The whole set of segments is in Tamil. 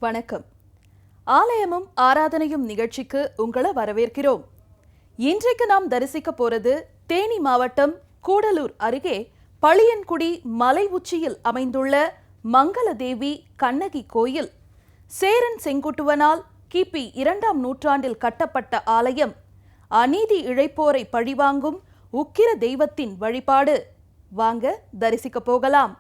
வணக்கம். ஆலயமும் ஆராதனையும் நிகழ்ச்சிக்கு உங்களை வரவேற்கிறோம். இன்றைக்கு நாம் தரிசிக்க போறது தேனி மாவட்டம் கூடலூர் அருகே பழியன்குடி மலை உச்சியில் அமைந்துள்ள மங்களதேவி கண்ணகி கோயில். சேரன் செங்குட்டுவனால் கிபி 2ஆம் நூற்றாண்டில் கட்டப்பட்ட ஆலயம். அநீதி இழைப்போரை பழிவாங்கும் உக்கிர தெய்வத்தின் வழிபாடு. வாங்க தரிசிக்க போகலாம்.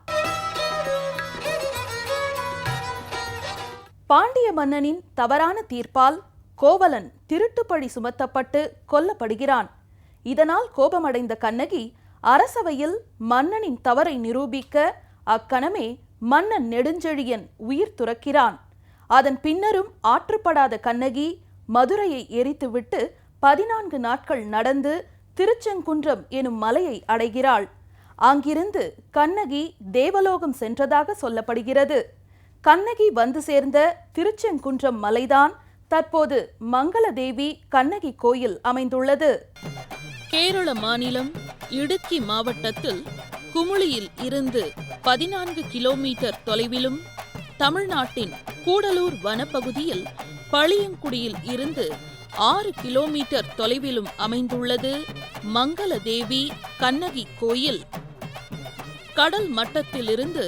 பாண்டிய மன்னனின் தவறான தீர்ப்பால் கோவலன் திருட்டுப்பழி சுமத்தப்பட்டு கொல்லப்படுகிறான். இதனால் கோபமடைந்த கண்ணகி அரசவையில் மன்னனின் தவறை நிரூபிக்க அக்கணமே மன்னன் நெடுஞ்செழியன் உயிர் துறக்கிறான். அதன் பின்னரும் ஆற்றுப்படாத கண்ணகி மதுரையை எரித்துவிட்டு 14 நாட்கள் நடந்து திருச்செங்குன்றம் எனும் மலையை அடைகிறாள். அங்கிருந்து கண்ணகி தேவலோகம் சென்றதாக சொல்லப்படுகிறது. கண்ணகி வந்து சேர்ந்த திருச்செங்குன்றம் மலைதான் தற்போது மங்களதேவி கண்ணகி கோயில் அமைந்துள்ளது. கேரள மாநிலம் இடுக்கி மாவட்டத்தில் குமுளியில் இருந்து 14 கிலோமீட்டர் தொலைவிலும், தமிழ்நாட்டின் கூடலூர் வனப்பகுதியில் பழியங்குடியில் இருந்து 6 கிலோமீட்டர் தொலைவிலும் அமைந்துள்ளது மங்களதேவி கண்ணகி கோயில். கடல் மட்டத்திலிருந்து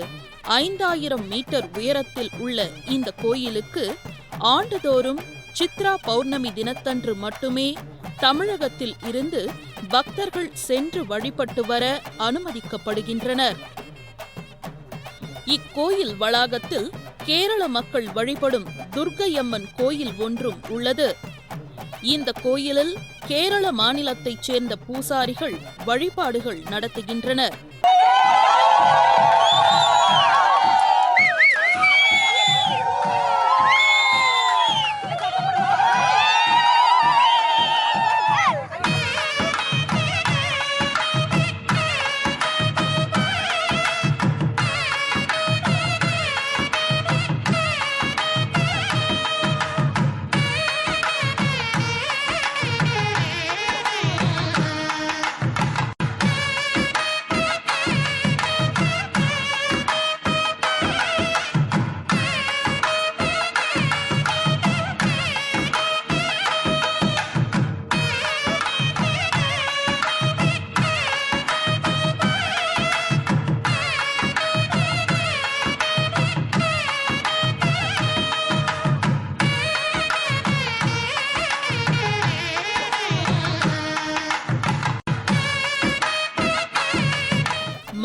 5000 மீட்டர் உயரத்தில் உள்ள இந்த கோயிலுக்கு ஆண்டுதோறும் சித்ரா பௌர்ணமி தினத்தன்று மட்டுமே தமிழகத்தில் இருந்து பக்தர்கள் சென்று வழிபட்டு வர அனுமதிக்கப்படுகின்றனர். இக்கோயில் வளாகத்தில் கேரள மக்கள் வழிபடும் துர்க்கையம்மன் கோயில் ஒன்றும் உள்ளது. இந்த கோயிலில் கேரள மாநிலத்தைச் சேர்ந்த பூசாரிகள் வழிபாடுகள் நடத்துகின்றனர்.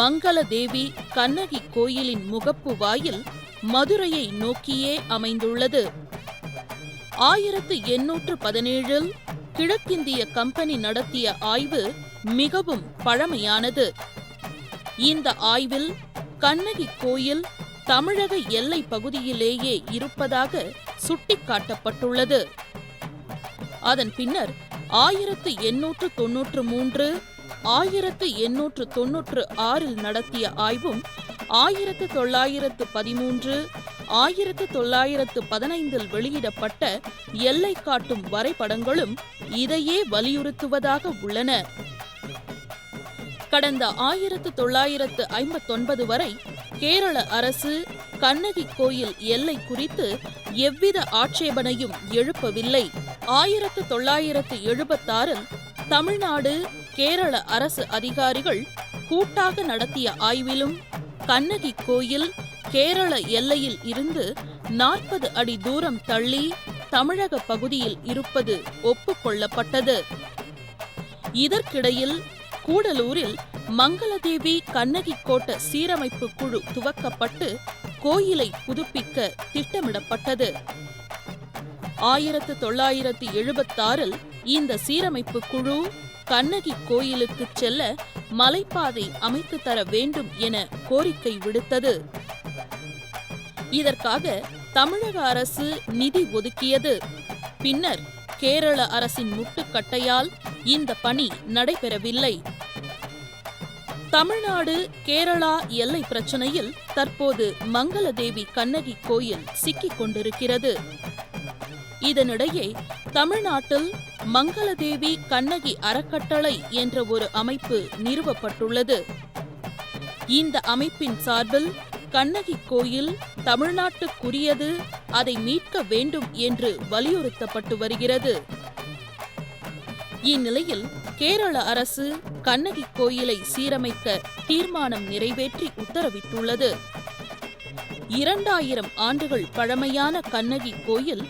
மங்களதேவி கண்ணகி கோயிலின் முகப்பு வாயில் மதுரையை நோக்கியே அமைந்துள்ளது. 1817 கிழக்கிந்திய கம்பெனி நடத்திய ஆய்வு மிகவும் பழமையானது. இந்த ஆய்வில் கண்ணகி கோயில் தமிழக எல்லை பகுதியிலேயே இருப்பதாக சுட்டிக்காட்டப்பட்டுள்ளது. அதன் பின்னர் 1893, 1896 நடத்திய ஆய்வும் 1913, 1915 வெளியிடப்பட்ட எல்லை காட்டும் வரைபடங்களும் இதையே வலியுறுத்துவதாக உள்ளன. கடந்த 1959 வரை கேரள அரசு கண்ணகி கோயில் எல்லை குறித்து எவ்வித ஆட்சேபனையும் எழுப்பவில்லை. 1976 தமிழ்நாடு கேரள அரசு அதிகாரிகள் கூட்டாக நடத்திய ஆய்விலும் கண்ணகி கோயில் கேரள எல்லையில் இருந்து 40 அடி தூரம் தள்ளி தமிழக பகுதியில் இருப்பது ஒப்புக்கொள்ளப்பட்டது. இதற்கிடையில் கூடலூரில் மங்களதேவி கண்ணகி கோட்ட சீரமைப்பு குழு துவக்கப்பட்டு கோயிலை புதுப்பிக்க திட்டமிடப்பட்டது. 1976 இந்த சீரமைப்பு குழு கண்ணகி கோயிலுக்கு செல்ல மலைப்பாதை அமைத்து தர வேண்டும் என கோரிக்கை விடுத்தது. இதற்காக தமிழக அரசு நிதி ஒதுக்கியது. பின்னர் கேரள அரசின் முட்டுக்கட்டையால் இந்த பணி நடைபெறவில்லை. தமிழ்நாடு கேரளா எல்லை பிரச்சனையில் தற்போது மங்களதேவி கண்ணகி கோயில் சிக்கிக் கொண்டிருக்கிறது. இதனிடையே தமிழ்நாட்டில் மங்களதேவி கண்ணகி அறக்கட்டளை என்ற ஒரு அமைப்பு நிறுவப்பட்டுள்ளது. இந்த அமைப்பின் சார்பில் கண்ணகி கோயில் தமிழ்நாட்டுக்குரியது, அதை மீட்க வேண்டும் என்று வலியுறுத்தப்பட்டு வருகிறது. இந்நிலையில் கேரள அரசு கண்ணகி கோயிலை சீரமைக்க தீர்மானம் நிறைவேற்றி உத்தரவிட்டுள்ளது. 2000 ஆண்டுகள் பழமையான கண்ணகி கோயில்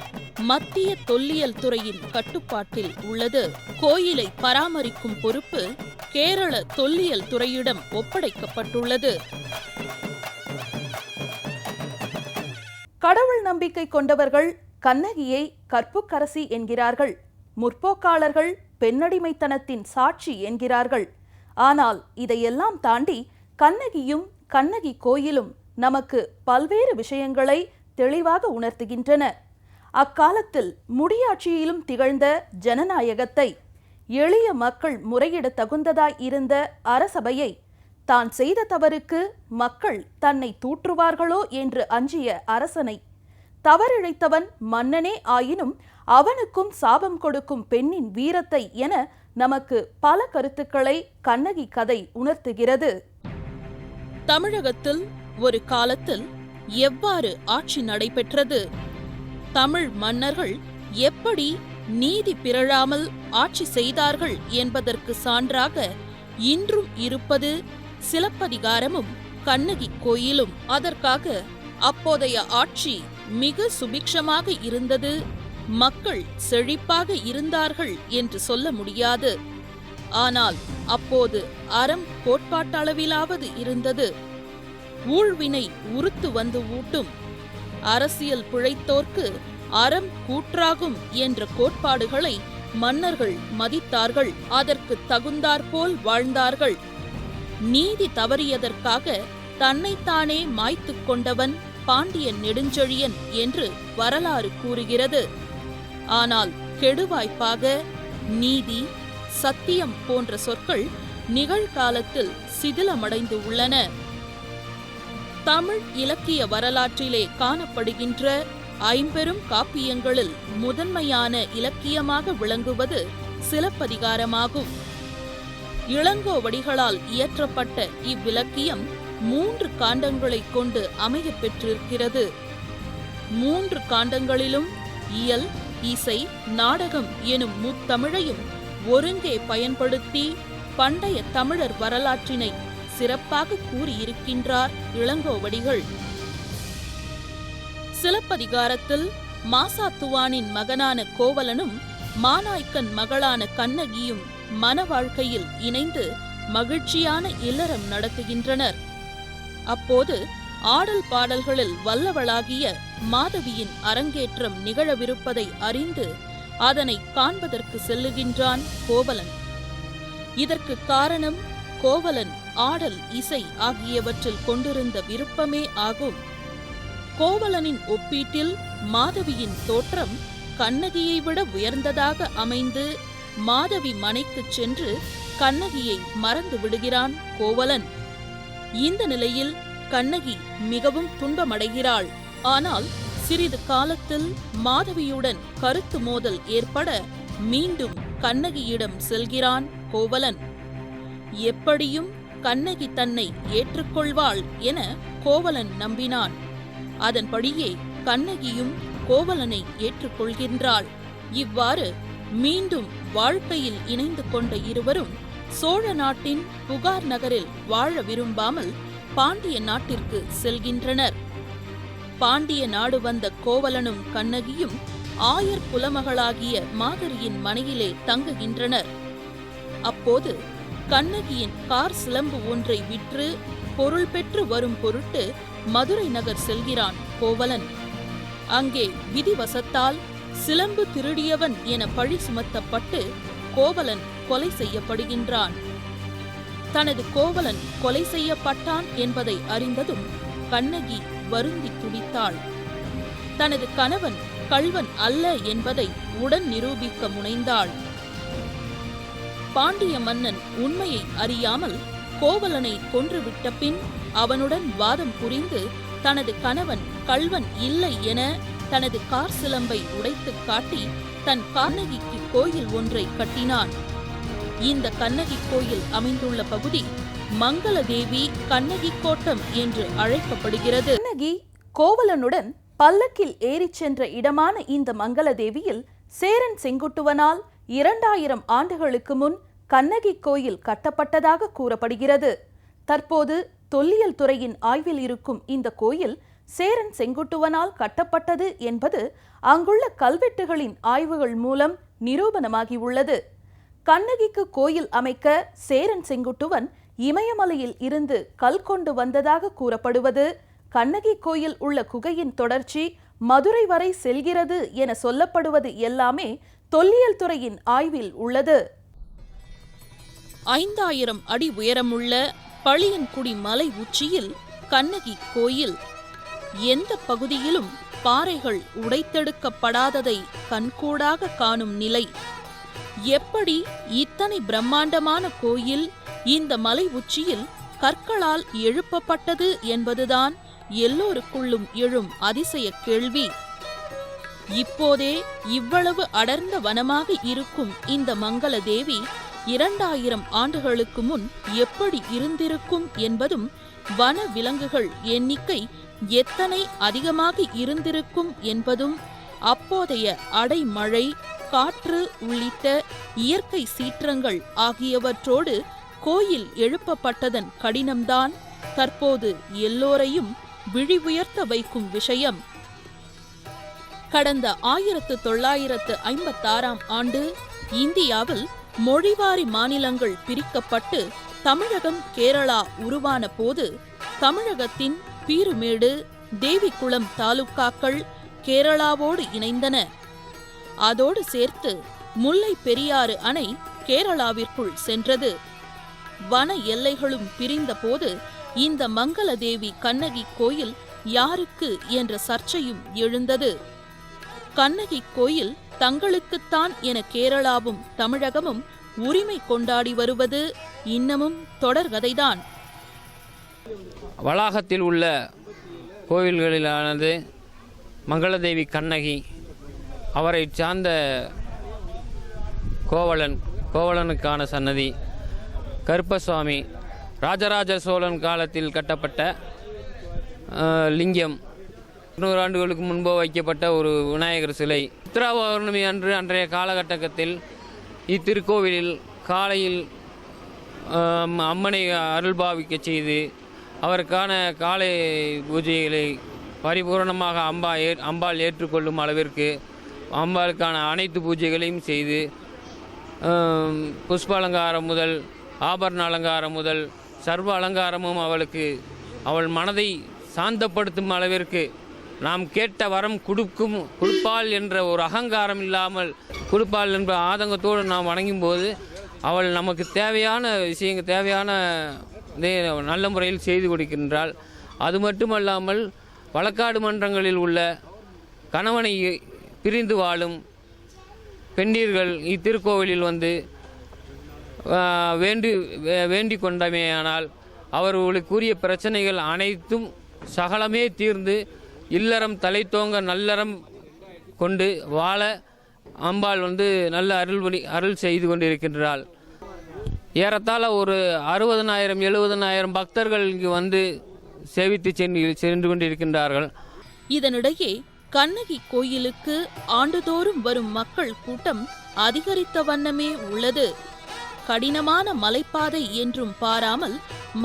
மத்திய தொல்லியல் துறையின் கட்டுப்பாட்டில் உள்ளது. கோயிலை பராமரிக்கும் பொறுப்பு கேரள தொல்லியல் துறையிடம் ஒப்படைக்கப்பட்டுள்ளது. கடவுள் நம்பிக்கை கொண்டவர்கள் கண்ணகியை கற்புக்கரசி என்கிறார்கள். முற்போக்காளர்கள் பெண்ணடிமைத்தனத்தின் சாட்சி என்கிறார்கள். ஆனால் இதையெல்லாம் தாண்டி கண்ணகியும் கண்ணகி கோயிலும் நமக்கு பல்வேறு விஷயங்களை தெளிவாக உணர்த்துகின்றன. அக்காலத்தில் முடியாட்சியிலும் திகழ்ந்த ஜனநாயகத்தை, எளிய மக்கள் முறையிட தகுந்ததாய் இருந்த அரசபையை, தான் செய்த தவறுக்கு மக்கள் தன்னை தூற்றுவார்களோ என்று அஞ்சிய அரசனை, தவறிழைத்தவன் மன்னனே ஆயினும் அவனுக்கும் சாபம் கொடுக்கும் பெண்ணின் வீரத்தை என நமக்கு பல கருத்துக்களை கண்ணகி கதை உணர்த்துகிறது. தமிழகத்தில் ஒரு காலத்தில் எவ்வாறு ஆட்சி நடைபெற்றது? தமிழ் மன்னர்கள் எப்படி நீதி பிறழாமல் ஆட்சி செய்தார்கள் என்பதற்கு சான்றாக இன்றும் இருப்பது சிலப்பதிகாரமும் கண்ணகி கோயிலும். அதற்காக அப்போதைய ஆட்சி மிக சுபிக்ஷமாக இருந்தது, மக்கள் செழிப்பாக இருந்தார்கள் என்று சொல்ல முடியாது. ஆனால் அப்போது அறம் கோட்பாட்டளவிலாவது இருந்தது. ஊழ்வினை உறுத்து வந்து ஊட்டும், அரசியல் பிழைத்தோர்க்கு அறம் கூற்றாகும் என்ற கோட்பாடுகளை மன்னர்கள் மதித்தார்கள். அதற்கு தகுந்தாற்போல் வாழ்ந்தார்கள். நீதி தவறியதற்காக தன்னைத்தானே மாய்த்து கொண்டவன் பாண்டியன் நெடுஞ்செழியன் என்று வரலாறு கூறுகிறது. ஆனால் கெடுவாய்ப்பாக நீதி, சத்தியம் போன்ற சொற்கள் நிகழ்காலத்தில் சிதிலமடைந்து உள்ளன. தமிழ் இலக்கிய வரலாற்றிலே காணப்படுகின்ற ஐம்பெரும் காப்பியங்களில் முதன்மையான இலக்கியமாக விளங்குவது சிலப்பதிகாரமாகும். இளங்கோவடிகளால் இயற்றப்பட்ட இவ்விலக்கியம் 3 காண்டங்களைக் கொண்டு அமைய பெற்றிருக்கிறது. 3 காண்டங்களிலும் இயல், இசை, நாடகம் எனும் முத்தமிழையும் ஒருங்கே பயன்படுத்தி பண்டைய தமிழர் வரலாற்றினை சிறப்பாக கூறியிருக்கின்றார் இளங்கோவடிகள். சிலப்பதிகாரத்தில் மாசாத்துவானின் மகனான கோவலனும் மாநாய்க்கன் மகளான கண்ணகியும் மன வாழ்க்கையில் இணைந்து மகிழ்ச்சியான இல்லறம் நடத்துகின்றனர். அப்போது ஆடல் பாடல்களில் வல்லவளாகிய மாதவியின் அரங்கேற்றம் நிகழவிருப்பதை அறிந்து அதனை காண்பதற்கு செல்லுகின்றான் கோவலன். இதற்கு காரணம் கோவலன் ஆடல், இசை ஆகியவற்றில் கொண்டிருந்த விருப்பமே ஆகும். கோவலனின் ஒப்பீட்டில் மாதவியின் தோற்றம் கண்ணகியை விட உயர்ந்ததாக அமைந்து மாதவி மனைக்குச் சென்று கண்ணகியை மறந்து விடுகிறான் கோவலன். இந்த நிலையில் கண்ணகி மிகவும் துன்பமடைகிறாள். ஆனால் சிறிது காலத்தில் மாதவியுடன் கருத்து மோதல் ஏற்பட மீண்டும் கண்ணகியிடம் செல்கிறான் கோவலன். எப்படியும் கண்ணகி தன்னை ஏற்றுக்கொள்வாள் என கோவலன் நம்பினான். அதன்படியே கண்ணகியும் கோவலனை ஏற்றுக்கொள்கின்றாள். இவ்வாறு மீண்டும் வாழ்க்கையில் இணைந்து கொண்ட இருவரும் சோழ நாட்டின் புகார் நகரில் வாழ விரும்பாமல் பாண்டிய நாட்டிற்கு செல்கின்றனர். பாண்டிய நாடு வந்த கோவலனும் கண்ணகியும் ஆயர் குலமகளாகிய மாதரியின் மனையிலே தங்குகின்றனர். அப்போது கண்ணகியின் கார் சிலம்பு ஒன்றை விற்று பொருள் பெற்று வரும் பொருட்டு மதுரை நகர் செல்கிறான் கோவலன். அங்கே விதிவசத்தால் சிலம்பு திருடியவன் என பழி சுமத்தப்பட்டு கோவலன் கொலை செய்யப்படுகின்றான். தனது கோவலன் கொலை செய்யப்பட்டான் என்பதை அறிந்ததும் கண்ணகி வருந்தி துடித்தாள். தனது கணவன் கள்வன் அல்ல என்பதை உடன் நிரூபிக்க முனைந்தாள். பாண்டிய மன்னன் உண்மையை அறியாமல் கோவலனை கொன்றுவிட்ட பின் அவனுடன் வாதம் புரிந்து தனது கணவன் கள்வன் இல்லை என தனது கார் சிலம்பை உடைத்துக் காட்டி தன் கண்ணகிக்கு கோயில் ஒன்றை கட்டினான். இந்த கண்ணகி கோயில் அமைந்துள்ள பகுதி மங்களதேவி கண்ணகி கோட்டம் என்று அழைக்கப்படுகிறது. கண்ணகி கோவலனுடன் பல்லக்கில் ஏறிச் சென்ற இடமான இந்த மங்களதேவியில் சேரன் செங்குட்டுவனால் 2000 ஆண்டுகளுக்கு முன் கண்ணகி கோயில் கட்டப்பட்டதாக கூறப்படுகிறது. தற்போது தொல்லியல் துறையின் ஆய்வில் இருக்கும் இந்த கோயில் சேரன் செங்குட்டுவனால் கட்டப்பட்டது என்பது அங்குள்ள கல்வெட்டுகளின் ஆய்வுகள் மூலம் நிரூபணமாகியுள்ளது. கண்ணகிக்கு கோயில் அமைக்க சேரன் செங்குட்டுவன் இமயமலையில் இருந்து கல் கொண்டு வந்ததாக கூறப்படுவது, கண்ணகி கோயில் உள்ள குகையின் தொடர்ச்சி மதுரை வரை செல்கிறது என சொல்லப்படுவது எல்லாமே தொல்லியல் துறையின் ஆய்வில் உள்ளது. 5000 அடி உயரமுள்ள பழியன்குடி மலை உச்சியில் கண்ணகி கோயில். எந்த பகுதியிலும் பாறைகள் உடைத்தெடுக்கப்படாததை கண்கூடாக காணும் நிலை. எப்படி இத்தனை பிரம்மாண்டமான கோயில் இந்த மலை உச்சியில் கற்களால் எழுப்பப்பட்டது என்பதுதான் எல்லோருக்குள்ளும் எழும் அதிசய கேள்வி. இப்போதே இவ்வளவு அடர்ந்த வனமாக இருக்கும் இந்த மங்களதேவி 2000 ஆண்டுகளுக்கு முன் எப்படி இருந்திருக்கும் என்பதும், வன விலங்குகள் எண்ணிக்கை எத்தனை அதிகமாக இருந்திருக்கும் என்பதும், அப்போதைய அடைமழை, காற்று உள்ளிட்ட இயற்கை சீற்றங்கள் ஆகியவற்றோடு கோயில் எழுப்பப்பட்டதன் கடினம்தான் தற்போது எல்லோரையும் விழி உயர்த்த வைக்கும் விஷயம். கடந்த 1956ஆம் ஆண்டு இந்தியாவில் மொழிவாரி மாநிலங்கள் பிரிக்கப்பட்டு தமிழகம், கேரளா உருவான போது தமிழகத்தின் பீருமேடு, தேவிக்குளம் தாலுக்காக்கள் கேரளாவோடு இணைந்தன. அதோடு சேர்த்து முல்லை பெரியாறு அணை கேரளாவிற்குள் சென்றது. வன எல்லைகளும் பிரிந்த போது இந்த மங்களதேவி கண்ணகி கோயில் யாருக்கு என்ற சர்ச்சையும் எழுந்தது. கண்ணகி கோயில் தங்களுக்குத்தான் என கேரளாவும் தமிழகமும் உரிமை கொண்டாடி வருவது இன்னமும் தொடர்கதைதான். வளாகத்தில் உள்ள கோவில்களிலானது மங்களதேவி கண்ணகி, அவரை சார்ந்த கோவலனுக்கான சன்னதி, கருப்பசுவாமி, ராஜராஜ சோழன் காலத்தில் கட்டப்பட்ட லிங்கம், 100 ஆண்டுகளுக்கு முன்பு வைக்கப்பட்ட ஒரு விநாயகர் சிலை. சித்ரா பௌர்ணமி அன்று அன்றைய காலகட்டத்தில் இத்திருக்கோவிலில் காலையில் அம்மனை அருள்பாவிக்க செய்து அவருக்கான காலை பூஜைகளை பரிபூரணமாக அம்பாள் ஏற்றுக்கொள்ளும் அளவிற்கு அம்பாளுக்கான அனைத்து பூஜைகளையும் செய்து, புஷ்ப அலங்காரம் முதல் ஆபரண அலங்காரம் முதல் சர்வ அலங்காரமும் அவள் மனதை சாந்தப்படுத்தும் அளவிற்கு நாம் கேட்ட வரம் கொடுப்பாள் என்ற ஒரு அகங்காரம் இல்லாமல் கொடுப்பாள் என்ற ஆதங்கத்தோடு நாம் வணங்கும் போது அவள் நமக்கு தேவையான விஷயங்கள் தேவையான நல்ல முறையில் செய்து கொடுக்கின்றாள். அது மட்டுமல்லாமல் வழக்காடு மன்றங்களில் உள்ள கணவனை பிரிந்து வாழும் பெண்டீர்கள் இத்திருக்கோவிலில் வந்து வேண்டி கொண்டமையானால் அவர்களுக்குரிய பிரச்சனைகள் அனைத்தும் சகலமே தீர்ந்து இல்லறம் தலைத்தோங்க நல்லறம் கொண்டு வாழ அம்பாள் வந்து நல்ல அருள் செய்து கொண்டிருக்கின்றாள். ஏறத்தாழ ஒரு 60,000-70,000 பக்தர்கள் இங்கு வந்து சேவித்து சென்று கொண்டிருக்கின்றார்கள். இதனிடையே கண்ணகி கோயிலுக்கு ஆண்டுதோறும் வரும் மக்கள் கூட்டம் அதிகரித்த வண்ணமே உள்ளது. கடினமான மலைப்பாதை என்றும் பாராமல்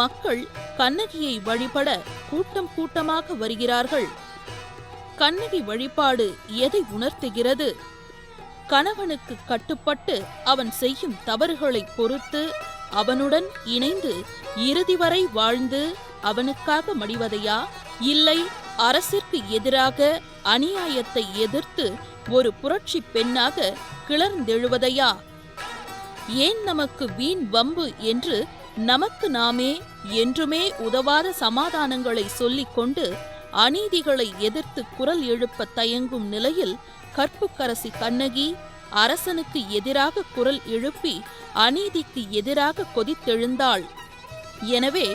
மக்கள் கண்ணகியை வழிபட கூட்டம் கூட்டமாக வருகிறார்கள். கண்ணகி வழிபாடு எதை உணர்த்துகிறது? கணவனுக்கு கட்டுப்பட்டு அவன் செய்யும் தவறுகளை பொறுத்து அவனுடன் இணைந்து இறுதி வரை வாழ்ந்து அவனுக்காக மடிவதையா, இல்லை அரசிற்கு எதிராக அநியாயத்தை எதிர்த்து ஒரு புரட்சி பெண்ணாக கிளர்ந்தெழுவதையா? ஏன் நமக்கு வீண் வம்பு என்று நமக்கு நாமே என்றுமே உதவாத சமாதானங்களை சொல்லிக்கொண்டு அநீதிகளை எதிர்த்து குரல் எழுப்ப தயங்கும் நிலையில் கற்புக்கரசி கண்ணகி அரசனுக்கு எதிராக குரல் எழுப்பி அநீதிக்கு எதிராக கொதித்தெழுந்தாள். எனவே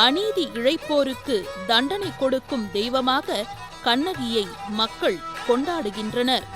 அநீதி இழைப்போருக்கு தண்டனை கொடுக்கும் தெய்வமாக கண்ணகியை மக்கள் கொண்டாடுகின்றனர்.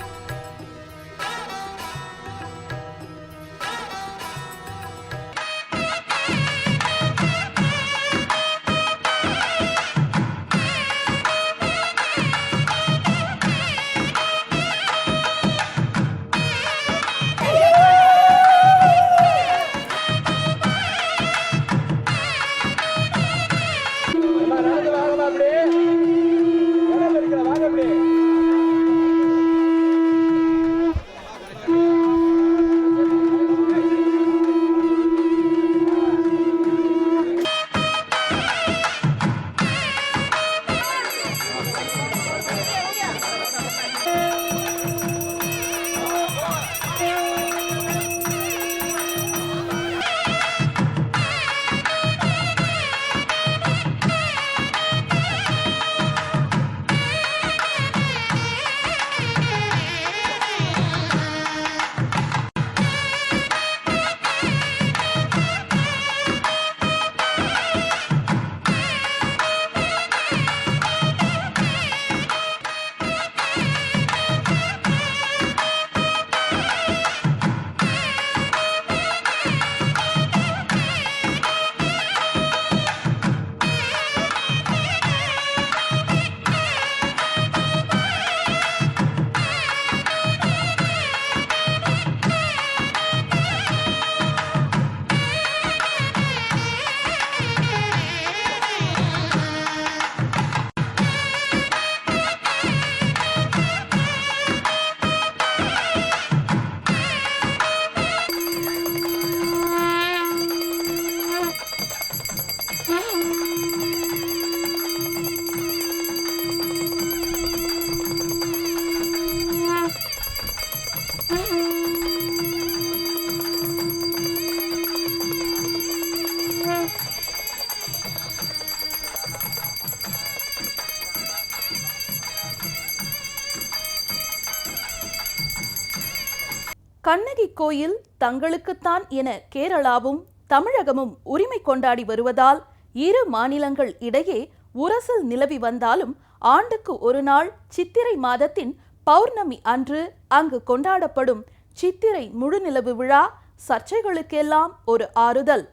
கண்ணகி கோயில் தங்களுக்குத்தான் என கேரளாவும் தமிழகமும் உரிமை கொண்டாடி வருவதால் இரு மாநிலங்கள் இடையே உரசல் நிலவி வந்தாலும் ஆண்டுக்கு ஒரு நாள் சித்திரை மாதத்தின் பௌர்ணமி அன்று அங்கு கொண்டாடப்படும் சித்திரை முழுநிலவு விழா சர்ச்சைகளுக்கெல்லாம் ஒரு ஆறுதல்.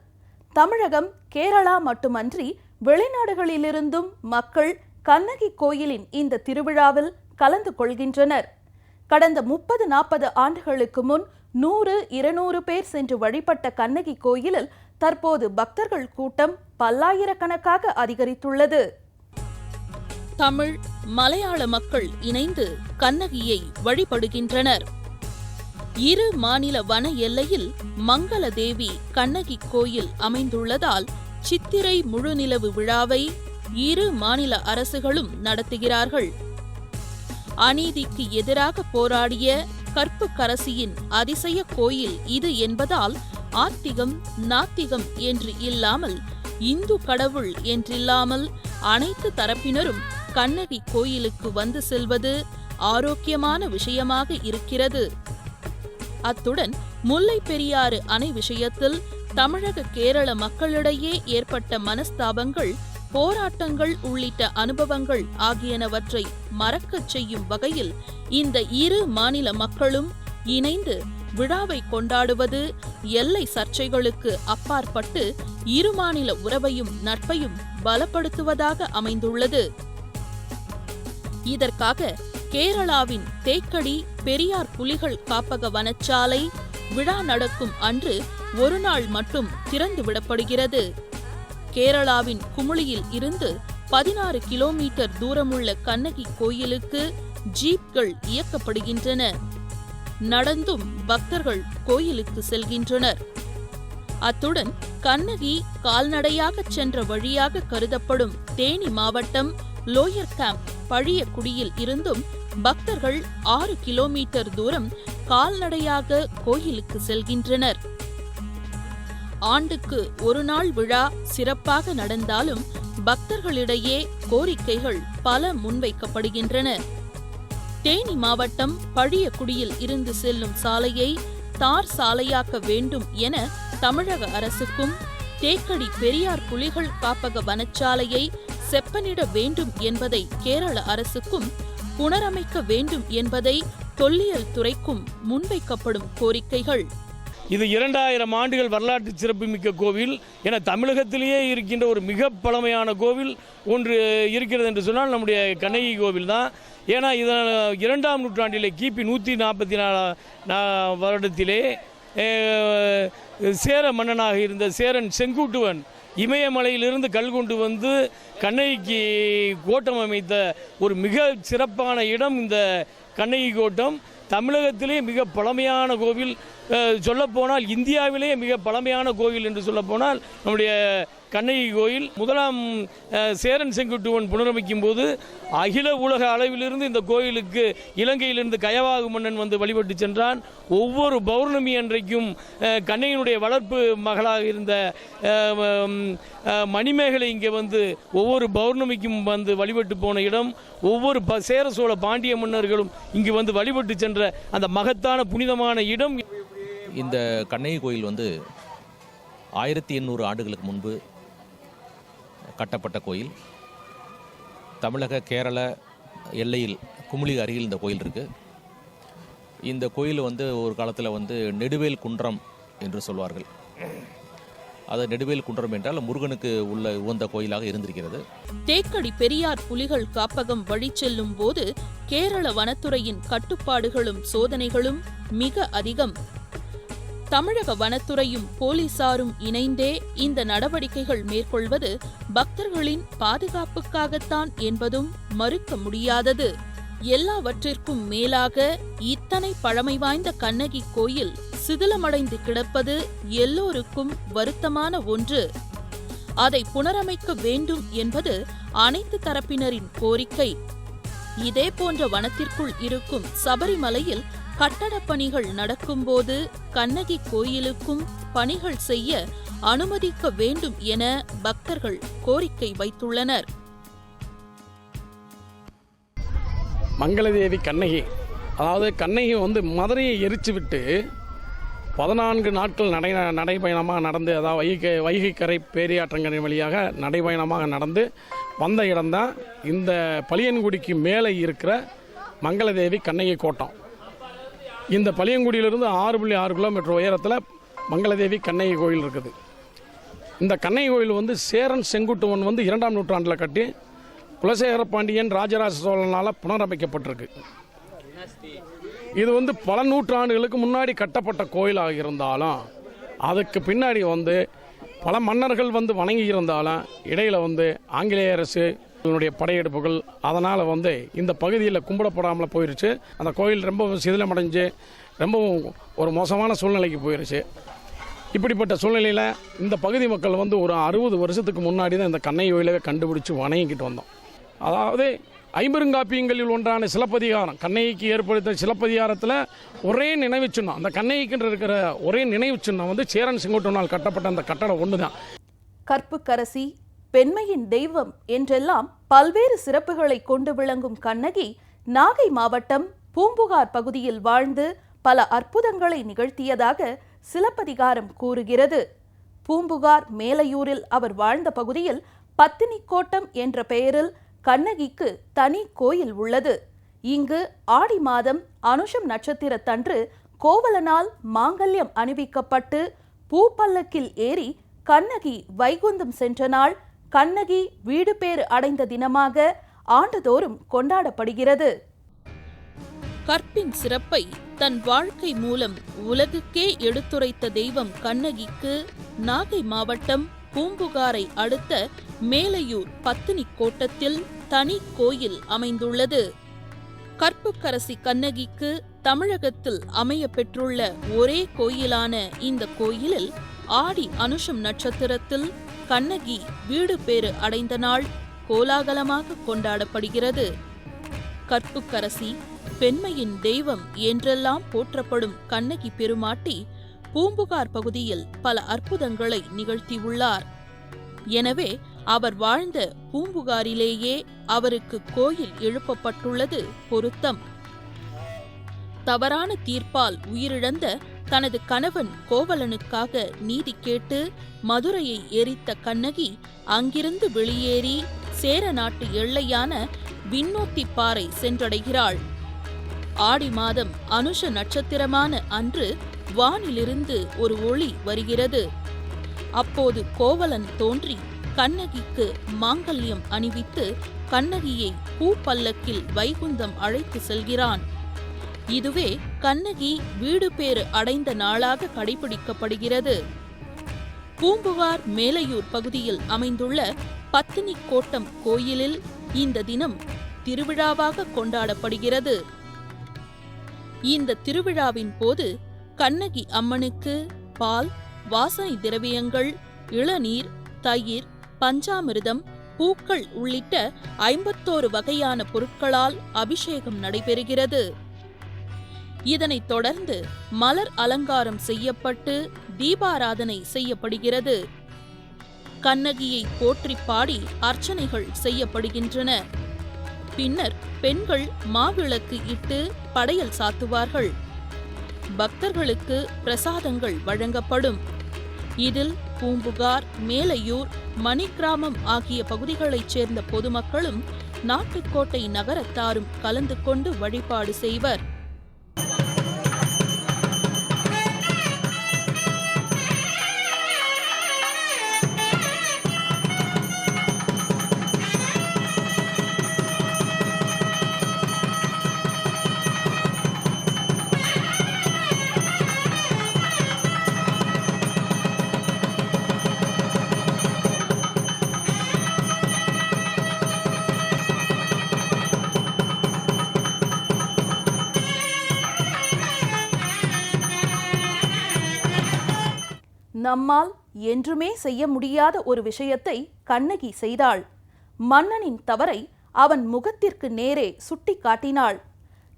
தமிழகம், கேரளா மட்டுமன்றி வெளிநாடுகளிலிருந்தும் மக்கள் கண்ணகி கோயிலின் இந்த திருவிழாவில் கலந்து கொள்கின்றனர். கடந்த 30-40 ஆண்டுகளுக்கு முன் 100-200 பேர் சென்று வழிபட்ட கண்ணகி கோயிலில் தற்போது பக்தர்கள் கூட்டம் பல்லாயிரக்கணக்காக அதிகரித்துள்ளது. தமிழ், மலையாள மக்கள் இணைந்து கண்ணகியை வழிபடுகின்றனர். இரு மாநில வன எல்லையில் மங்களதேவி கண்ணகி கோயில் அமைந்துள்ளதால் சித்திரை முழுநிலவு விழாவை இரு மாநில அரசுகளும் நடத்துகிறார்கள். அநீதிக்கு எதிராக போராடிய கற்புக்கரசியின் அதிசய கோயில் இது என்பதால் ஆத்திகம், நாத்திகம் என்று இல்லாமல், இந்து கடவுள் என்றில்லாமல் அனைத்து தரப்பினரும் கண்ணகி கோயிலுக்கு வந்து செல்வது ஆரோக்கியமான விஷயமாக இருக்கிறது. அத்துடன் முல்லை பெரியாறு அணை விஷயத்தில் தமிழக, கேரள மக்களிடையே ஏற்பட்ட மனஸ்தாபங்கள், போராட்டங்கள் உள்ளிட்ட அனுபவங்கள் ஆகியனவற்றை மறக்கச் செய்யும் வகையில் இந்த இரு மாநில மக்களும் இணைந்து விழாவை கொண்டாடுவது எல்லை சர்ச்சைகளுக்கு அப்பாற்பட்டு இரு மாநில உறவையும் நட்பையும் பலப்படுத்துவதாக அமைந்துள்ளது. இதற்காக கேரளாவின் தேக்கடி பெரியார் புலிகள் காப்பக வனச்சாலை விழா நடக்கும் அன்று ஒரு நாள் மட்டும் திறந்து விடப்படுகிறது. கேரளாவின் குமுளியில் இருந்து 16 கிலோமீட்டர் தூரமுள்ள கண்ணகி கோயிலுக்கு ஜீப்கள் இயக்கப்படுகின்றன. நடந்தும் பக்தர்கள் கோயிலுக்கு செல்கின்றனர். அத்துடன் கண்ணகி கால்நடையாக சென்ற வழியாக கருதப்படும் தேனி மாவட்டம் லோயர் கேம்ப் பழியக்குடியில் இருந்தும் பக்தர்கள் 6 கிலோமீட்டர் தூரம் கால்நடையாக கோயிலுக்கு செல்கின்றனர். ஆண்டுக்கு ஒரு நாள் விழா சிறப்பாக நடந்தாலும் பக்தர்களிடையே கோரிக்கைகள் பல முன்வைக்கப்படுகின்றன. தேனி மாவட்டம் பழியக்குடியில் இருந்து செல்லும் சாலையை தார் சாலையாக்க வேண்டும் என தமிழக அரசுக்கும், தேக்கடி பெரியார் புலிகள் காப்பக வனச்சாலையை செப்பனிட வேண்டும் என்பதை கேரள அரசுக்கும், புனரமைக்க வேண்டும் என்பதை தொல்லியல் துறைக்கும் முன்வைக்கப்படும் கோரிக்கைகள். இது 2000 ஆண்டுகள் வரலாற்று சிறப்புமிக்க கோவில் என தமிழகத்திலேயே இருக்கின்ற ஒரு மிக பழமையான கோவில் ஒன்று இருக்கிறது என்று சொன்னால் நம்முடைய கண்ணகி கோவில் தான். ஏன்னா இதனால் 2ஆம் நூற்றாண்டிலே கிபி 144 வருடத்திலே சேர மன்னனாக இருந்த சேரன் செங்குட்டுவன் இமயமலையிலிருந்து கல் கொண்டு வந்து கண்ணகிக்கு கோட்டம் அமைத்த ஒரு மிக சிறப்பான இடம் இந்த கண்ணகி கோட்டம். தமிழகத்திலே மிக பழமையான கோவில், சொல்லப்போனால் இந்தியாவிலே மிக பழமையான கோவில் என்று சொல்லப்போனால் நம்முடைய கண்ணகி கோயில் முதலாம் சேரன் செங்குட்டுவன் புனரமைக்கும் போது அகில உலக அளவிலிருந்து இந்த கோயிலுக்கு இலங்கையிலிருந்து கயவாகு மன்னன் வந்து வழிபட்டு சென்றான். ஒவ்வொரு பௌர்ணமி அன்றைக்கும் கண்ணகியினுடைய வளர்ப்பு மகளாக இருந்த மணிமேகலை இங்கே வந்து ஒவ்வொரு பௌர்ணமிக்கும் வந்து வழிபட்டு போன இடம். ஒவ்வொரு சேர சோழ பாண்டிய மன்னர்களும் இங்கு வந்து வழிபட்டு சென்ற அந்த மகத்தான புனிதமான இடம். இந்த கண்ணகி கோயில் வந்து 1800 ஆண்டுகளுக்கு முன்பு கட்டப்பட்ட கோயில். தமிழக கேரள எல்லையில் குமுளி அருகில் இந்த கோயில் இருக்குது. இந்த கோயில் வந்து ஒரு காலத்தில் வந்து நெடுவேல் குன்றம் என்று சொல்வார்கள். அது நெடுவேல் குன்றம் என்றால் முருகனுக்கு உள்ள உகந்த கோயிலாக இருந்திருக்கிறது. தேக்கடி பெரியார் புலிகள் காப்பகம் வழி செல்லும் போது கேரள வனத்துறையின் கட்டுப்பாடுகளும் சோதனைகளும் மிக அதிகம். தமிழக வனத்துறையும் போலீசாரும் இணைந்தே இந்த நடவடிக்கைகள் மேற்கொள்வது பக்தர்களின் பாதுகாப்புக்காகத்தான் என்பதும் மறுக்க முடியாதது. எல்லாவற்றிற்கும் மேலாக இத்தனை பழமை வாய்ந்த கண்ணகி கோயில் சிதிலமடைந்து கிடப்பது எல்லோருக்கும் வருத்தமான ஒன்று. அதை புனரமைக்க வேண்டும் என்பது அனைத்து தரப்பினரின் கோரிக்கை. இதே போன்ற வனத்திற்குள் இருக்கும் சபரிமலையில் கட்டடப் பணிகள் நடக்கும்போது கண்ணகி கோயிலுக்கும் பணிகள் செய்ய அனுமதிக்க வேண்டும் என பக்தர்கள் கோரிக்கை வைத்துள்ளனர். மங்களதேவி கண்ணகி, அதாவது கண்ணகி வந்து மதுரையை எரிச்சு விட்டு 14 நாட்கள் நடைபயணமாக நடந்து, அதாவது வைகை கரை பேரியாற்றங்கரை வழியாக நடைபயணமாக நடந்து வந்த இடம்தான் இந்த பளியன்குடிக்கு மேலே இருக்கிற மங்களதேவி கண்ணகி கோட்டம். இந்த பளியங்குடியிலிருந்து 6.6 கிலோமீட்டர் உயரத்தில் மங்களதேவி கண்ணகி கோயில் இருக்குது. இந்த கண்ணகி கோயில் வந்து சேரன் செங்குட்டுவன் வந்து 2ஆம் நூற்றாண்டில் கட்டி குலசேகர பாண்டியன் ராஜராஜ சோழனால் புனரமைக்கப்பட்டிருக்கு. இது வந்து பல நூற்றாண்டுகளுக்கு முன்னாடி கட்டப்பட்ட கோயிலாக இருந்தாலும் அதுக்கு பின்னாடி வந்து பல மன்னர்கள் வந்து வணங்கி இருந்தாலும் இடையில வந்து ஆங்கிலேய அரசு படையெடுப்புகள் அதனால் வந்து இந்த பகுதியில் கும்பிடப்படாமல் போயிருச்சு. அந்த கோயில் ரொம்ப சிதிலமடைஞ்சு ரொம்பவும் ஒரு மோசமான சூழ்நிலைக்கு போயிருச்சு. இப்படிப்பட்ட சூழ்நிலையில் இந்த பகுதி மக்கள் வந்து ஒரு 60 வருஷத்துக்கு முன்னாடி தான் இந்த கண்ணகி கோயிலவே கண்டுபிடிச்சு வணங்கிக்கிட்டு வந்தோம். அதாவது ஐம்பெருங்காப்பியங்களில் ஒன்றான சிலப்பதிகாரம், கண்ணகிக்கு ஏற்படுத்த சிலப்பதிகாரத்தில் ஒரே நினைவு சின்னம், அந்த கண்ணகிக்கு இருக்கிற ஒரே நினைவு சின்னம் வந்து சேரன் செங்குட்டுவனால் கட்டப்பட்ட அந்த கட்டடம் ஒன்று தான். கற்புக்கரசி, பெண்மையின் தெய்வம் என்றெல்லாம் பல்வேறு சிறப்புகளை கொண்டு விளங்கும் கண்ணகி நாகை மாவட்டம் பூம்புகார் பகுதியில் வாழ்ந்து பல அற்புதங்களை நிகழ்த்தியதாக சிலப்பதிகாரம் கூறுகிறது. பூம்புகார் மேலையூரில் அவர் வாழ்ந்த பகுதியில் பத்தினி கோட்டம் என்ற பெயரில் கண்ணகிக்கு தனி கோயில் உள்ளது. இங்கு ஆடி மாதம் அனுஷம் நட்சத்திரத்தன்று கோவலனால் மாங்கல்யம் அணிவிக்கப்பட்டு பூப்பல்லக்கில் ஏறி கண்ணகி வைகுந்தம் சென்ற நாள் கண்ணகி வீடு பேறு அடைந்த தினமாக ஆண்டுதோறும் கொண்டாடப்படுகிறது. கற்பின் சிறப்பை தன் வாழ்க்கை மூலம் உலகுக்கே எடுத்துரைத்த தெய்வம் கண்ணகிக்கு நாகை மாவட்டம் பூம்புகாரை அடுத்த மேலையூர் பத்தினி கோட்டத்தில் தனி கோயில் அமைந்துள்ளது. கற்புக்கரசி கண்ணகிக்கு தமிழகத்தில் அமைய பெற்றுள்ள ஒரே கோயிலான இந்த கோயிலில் ஆடி அனுஷம் நட்சத்திரத்தில் கண்ணகி வீடு பேறு அடைந்த நாள் கோலாகலமாக கொண்டாடப்படுகிறது. கற்புக்கரசி, பெண்மையின் தெய்வம் என்றெல்லாம் போற்றப்படும் கண்ணகி பெருமாட்டி பூம்புகார் பகுதியில் பல அற்புதங்களை நிகழ்த்தியுள்ளார். எனவே அவர் வாழ்ந்த பூம்புகாரிலேயே அவருக்கு கோயில் எழுப்பப்பட்டுள்ளது பொருத்தம். தவறான தீர்ப்பால் உயிரிழந்த தனது கணவன் கோவலனுக்காக நீதி கேட்டு மதுரையை எரித்த கண்ணகி அங்கிருந்து வெளியேறி சேர நாட்டு எல்லையான விண்ணோத்திப்பாறை சென்றடைகிறாள். ஆடி மாதம் அனுஷ நட்சத்திரமான அன்று வானிலிருந்து ஒரு ஒளி வருகிறது. அப்போது கோவலன் தோன்றி கண்ணகிக்கு மாங்கல்யம் அணிவித்து கண்ணகியை பூப்பல்லக்கில் வைகுந்தம் அழைத்து செல்கிறான். இதுவே கண்ணகி வீடு பேறு அடைந்த நாளாக கடைபிடிக்கப்படுகிறது. பூம்புகார் மேலையூர் பகுதியில் அமைந்துள்ள பத்தினி கோட்டம் கோயிலில் இந்த தினம் திருவிழாவாக கொண்டாடப்படுகிறது. இந்த திருவிழாவின் போது கண்ணகி அம்மனுக்கு பால், வாசனை திரவியங்கள், இளநீர், தயிர், பஞ்சாமிர்தம், பூக்கள் உள்ளிட்ட 51 வகையான பொருட்களால் அபிஷேகம் நடைபெறுகிறது. இதனைத் தொடர்ந்து மலர் அலங்காரம் செய்யப்பட்டு தீபாராதனை செய்யப்படுகிறது. கண்ணகியை போற்றி பாடி அர்ச்சனைகள் செய்யப்படுகின்றன. பின்னர் பெண்கள் மாவிளக்கு இட்டு படையல் சாத்துவார்கள். பக்தர்களுக்கு பிரசாதங்கள் வழங்கப்படும். இதில் பூம்புகார், மேலையூர், மணிக்கிராமம் ஆகிய பகுதிகளைச் சேர்ந்த பொதுமக்களும் நாட்டுக்கோட்டை நகரத்தாரும் கலந்து கொண்டு வழிபாடு செய்வர். நம்மால் என்றுமே செய்ய முடியாத ஒரு விஷயத்தை கண்ணகி செய்தாள். மன்னனின் தவறை அவன் முகத்திற்கு நேரே சுட்டி காட்டினாள்.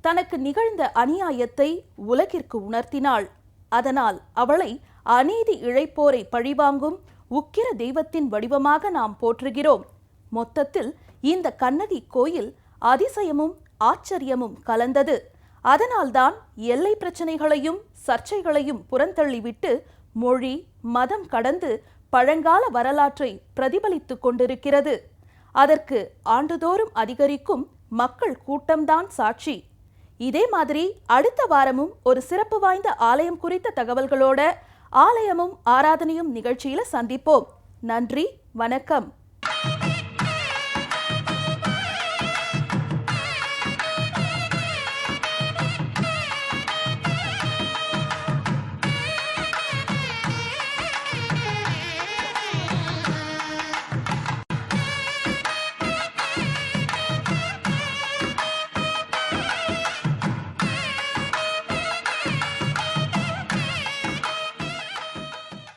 தனக்கு நிகழ்ந்த அநியாயத்தை உலகிற்கு உணர்த்தினாள். அதனால் அவளை அநீதி இழைப்போரை பழிவாங்கும் உக்கிர தெய்வத்தின் வடிவமாக நாம் போற்றுகிறோம். மொத்தத்தில் இந்த கண்ணகி கோயில் அதிசயமும் ஆச்சரியமும் கலந்தது. அதனால்தான் எல்லை பிரச்சனைகளையும் சர்ச்சைகளையும் புறந்தள்ளிவிட்டு மொழி, மதம் கடந்து பழங்கால வரலாற்றை பிரதிபலித்துக் கொண்டிருக்கிறது. அதற்கு ஆண்டுதோறும் அதிகரிக்கும் மக்கள் கூட்டம்தான் சாட்சி. இதே மாதிரி அடுத்த வாரமும் ஒரு சிறப்பு வாய்ந்த ஆலயம் குறித்த தகவல்களோட ஆலயமும் ஆராதனையும் நிகழ்ச்சியில சந்திப்போம். நன்றி, வணக்கம்.